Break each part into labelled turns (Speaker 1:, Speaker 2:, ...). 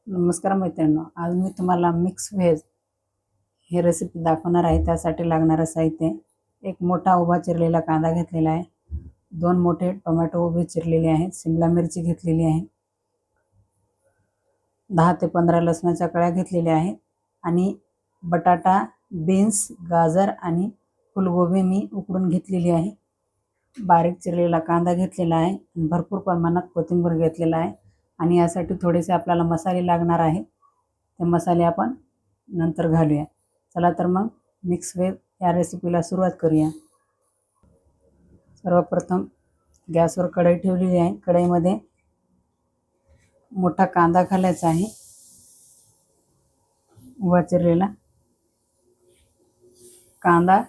Speaker 1: नमस्कार मैत्रिणींनो, आज मी तुम्हाला मिक्स व्हेज ही रेसिपी दाखवणार आहे. त्यासाठी लागणारं साहित्य: एक मोठा उभा चिरलेला कांदा घेतलेला आहे, 2 मोठे टोमॅटो उभे चिरलेले आहेत, शिमला मिरची घेतलेली आहे, 10 ते 15 लसणाच्या कळ्या घेतलेल्या आहेत आणि बटाटा, बीन्स, गाजर आणि फुलगोबी मी उकडून घेतलेली आहे. बारीक चिरलेला कांदा घेतलेला आहे, भरपूर प्रमाणात कोथिंबीर घेतलेला आहे आणि यासाठी थोडेसे आपल्याला मसाले लागणार आहे. ते मसाले आपण नंतर घालूया. चला तर मग मिक्स व्हेज या रेसिपीला सुरुवात करूया. सर्वप्रथम गॅसवर कढई ठेवलेली आहे. कढईमध्ये मोठा कांदा घालायचा आहे, उभा चिरलेला कांदा,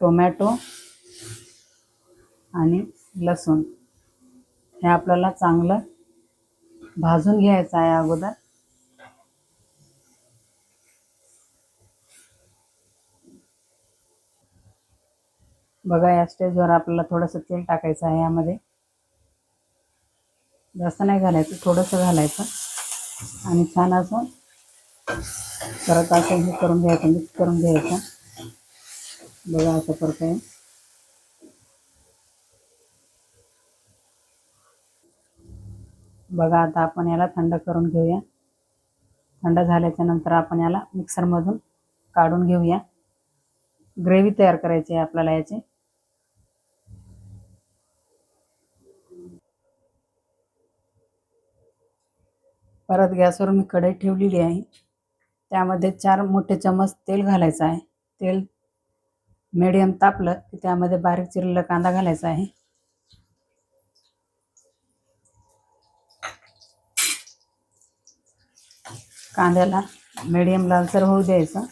Speaker 1: टोमॅटो आणि लसूण हे आपल्याला चांगलं भाजून घ्यायचं आहे अगोदर. बघा, या स्टेजवर आपल्याला थोडंसं तेल टाकायचं आहे. यामध्ये जास्त नाही घालायचं, थोडंसं घालायचं आणि छान असं परत असं हे करून घ्यायचं, मिक्स करून घ्यायचं. बघा, असं प्रकारे बघा. आता आपण याला थंड करून घेऊया. थंड झाल्याच्या नंतर आपण याला मिक्सरमधून काढून घेऊया. ग्रेव्ही तयार करायची आहे आपल्याला याची. परत गॅसवर मी कढई ठेवलेली आहे. त्यामध्ये 4 मोठे चमच तेल घालायचं आहे. तेल मीडियम तापलं की त्यामध्ये बारीक चिरलेला कांदा घालायचा आहे. कांद्याला मीडियम लालसर होऊ द्यायचं.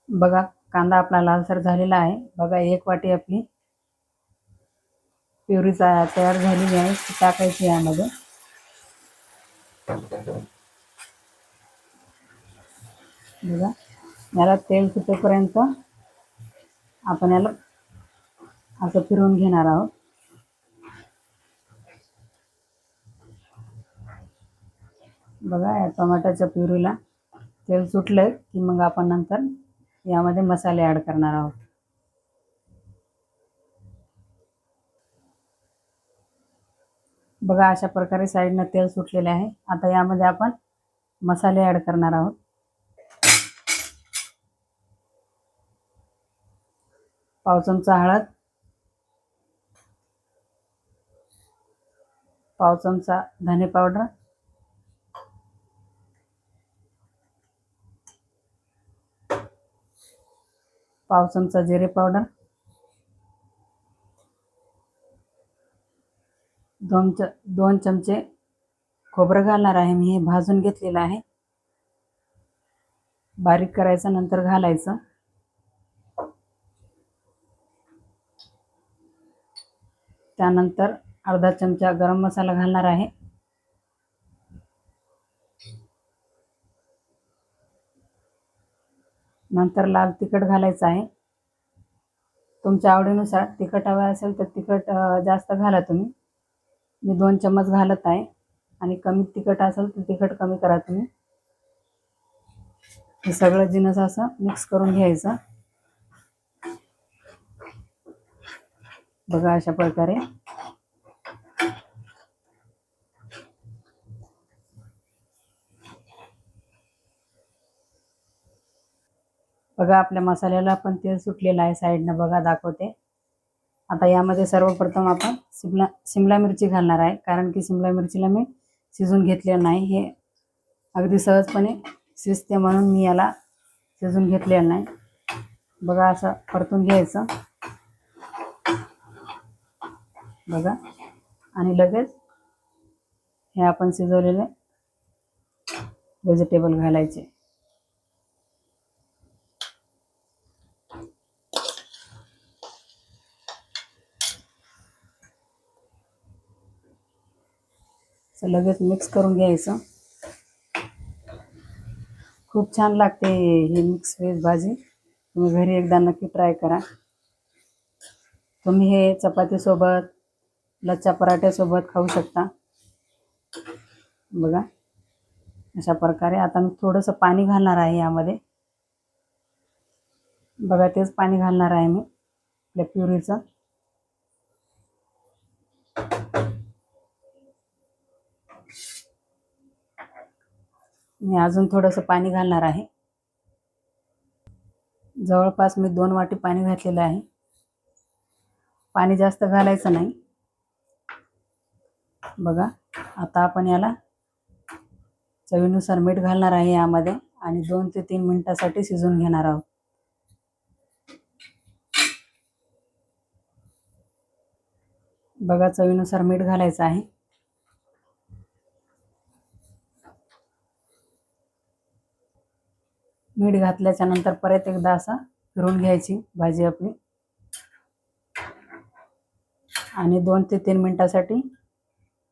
Speaker 1: बघा, कांदा आपला लालसर झालेला आहे. बघा, 1 वाटी आपली प्युरी तयार झालेली आहे, ती टाकायची यामध्ये. बघा, याला तेल सुटेपर्यंत आपण याला असं फिरवून घेणार आहोत. बघा, या टोमॅटोच्या प्युरीला तेल सुटलं की मग आपण नंतर यामध्ये मसाले ॲड करणार आहोत. बघा, अशा प्रकारे साईडनं तेल सुटलेले आहे. आता यामध्ये आपण मसाले ॲड करणार आहोत. पाव चमचा हळद, पाव चमचा धने पावडर, पाव चमचा जिरे पावडर, 2 चमचे खोबरं घालणार आहे मी. हे भाजून घेतलेलं आहे. बारीक करायचं, नंतर घालायचं. त्यानंतर अर्धा चमचा गरम मसाला घालणार आहे. नंतर लाल तिखट घालायचं आहे. तुमच्या आवडीनुसार तिखट हवं असेल तर तिखट जास्त घाला तुम्ही. मी 2 चम्मच घालत आहे आणि कमी तिखट असेल तर तिखट कमी करा तुम्ही. हे सगळं जिन्नस असं मिक्स करून घ्यायचं. बघा, अशा प्रकारे बघा, आपल्या मसाल्याला पण तेल सुटलेलं आहे साईडनं. बघा, दाखवते. आता यामध्ये सर्वप्रथम आपण शिमला मिरची घालणार आहे, कारण की शिमला मिरचीला मी शिजून घेतलेलं नाही. हे अगदी सहजपणे शिजते म्हणून मी याला शिजून घेतलेलं नाही. बघा, असं परतून घ्यायचं. बघा, आणि लगेच हे आपण शिजवलेले व्हेजिटेबल घालायचे. लगेच मिक्स करून घ्यायचं. खूप छान लागते ही मिक्स व्हेज भाजी. तुम्ही घरी एकदा नक्की ट्राय करा. तुम्ही हे चपातीसोबत, लच्छा पराठ्यासोबत खाऊ शकता. बघा अशा प्रकारे. आता मी थोडंसं पाणी घालणार आहे यामध्ये. बघा तेच पाणी घालणार आहे मी आपल्या प्युरीचं. मी अजून थोडंसं पाणी घालणार आहे. जवळपास मी 2 वाटी पाणी घातलेलं आहे. पाणी जास्त घालायचं नाही. बघा आता आपण याला चवीनुसार मीठ घालणार आहे यामध्ये आणि 2 ते 3 मिनिटासाठी शिजवून घेणार आहोत. बघा चवीनुसार मीठ घालायचं आहे. मीठ घातल्याच्या नंतर परत एकदा असं फिरवून घ्यायची भाजी आपली आणि 2 ते 3 मिनिटासाठी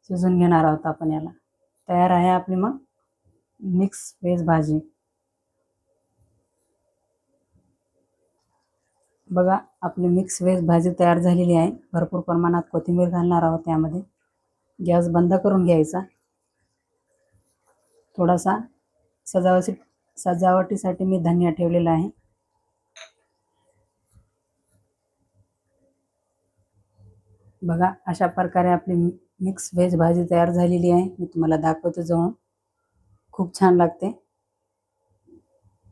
Speaker 1: शिजवून घेणार आहोत आपण याला. तयार आहे आपली मग मिक्स व्हेज भाजी. बघा आपली मिक्स व्हेज भाजी तयार झालेली आहे. भरपूर प्रमाणात कोथिंबीर घालणार आहोत यामध्ये. गॅस बंद करून घ्यायचा. थोडासा सजावटीसाठी मी धनिया ठेवलेला आहे. बघा अशा प्रकारे आपली मिक्स व्हेज भाजी तयार झालेली आहे. मी तुम्हाला दाखवते जवळून. खूप छान लागते.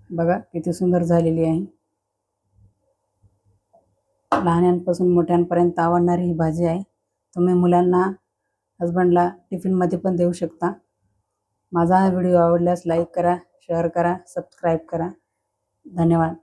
Speaker 1: बघा किती सुंदर झालेली आहे. लहानांपासून मोठ्यांपर्यंत आवडणारी ही भाजी आहे. तुम्ही मुलांना, हजबंडला टिफिनमध्ये पण देऊ शकता. माझा हा व्हिडिओ आवडल्यास लाईक करा, शेअर करा, सबस्क्राईब करा. धन्यवाद.